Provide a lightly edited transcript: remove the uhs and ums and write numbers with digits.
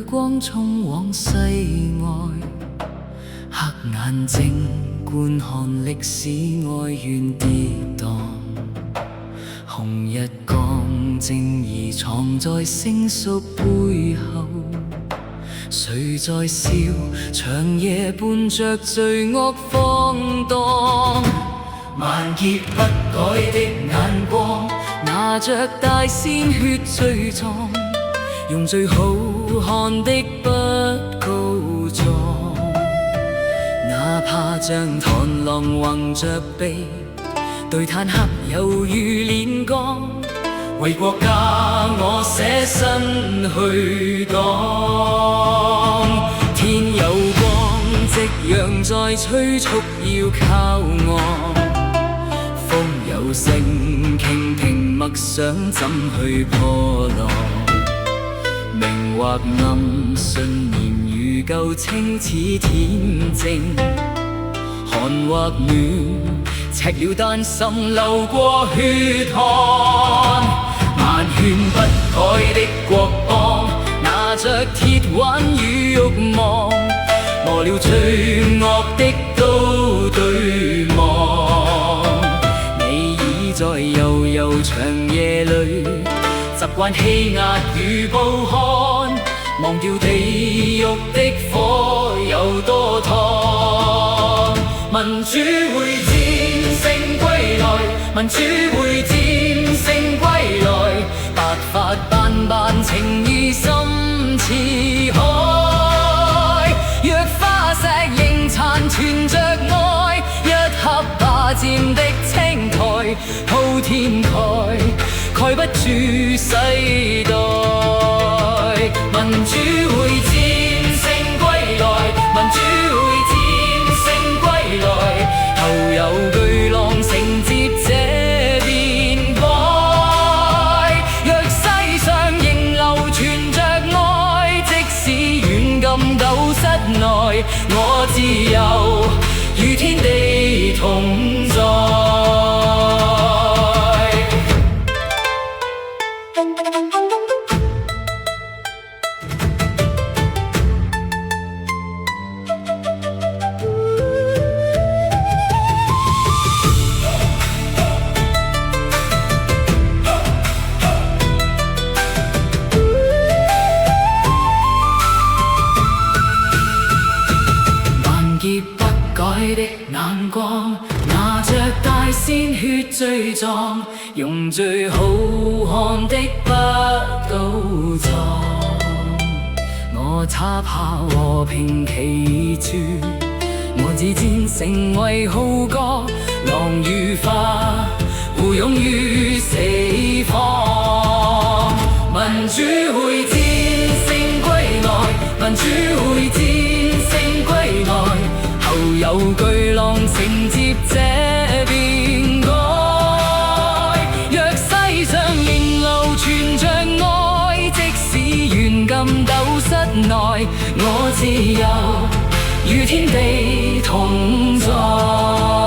光衝往西外，黑眼睛觀看歷史哀怨跌宕。紅日光正義藏在成熟背後，誰在笑？長夜伴着罪惡放蕩，萬劫不改的眼光，拿着大鮮血罪狀，用最好看的筆告狀。哪怕像螳螂橫着鼻，對坦克猶如煉鋼，為國家我捨身去擋。天有光，夕陽在催促要靠岸，風有聲，傾聽默想怎去破浪。明或暗，信念如舊清似恬靜，寒或暖，赤了丹心流過血汗。萬勸不改的國邦，拿着鐵腕與慾望，磨了罪惡的刀對望。你已在悠悠長夜裏，習慣欺壓與暴漢，忘掉地獄的火有多燙。民主會戰勝歸來，民主會戰勝歸來，白髮斑斑情義深似海。若花石仍殘存着愛，一刻霸佔的青苔，鋪天蓋蓋不住世代。民主會戰勝歸來，民主會戰勝歸來，後有巨浪承接這變改。若世上仍流傳着愛，即使軟禁斗室內，我自由與天地同在。的眼光，拿着大鮮血罪狀，用最好看的筆告狀。我插下和平旗幟，我自薦成為號角，狼如花，互擁於四方。民主會戰勝歸來，民主會戰勝歸來，後有巨浪承接這變改。若世上仍流傳着愛，即使軟禁斗室內，我自由與天地同在。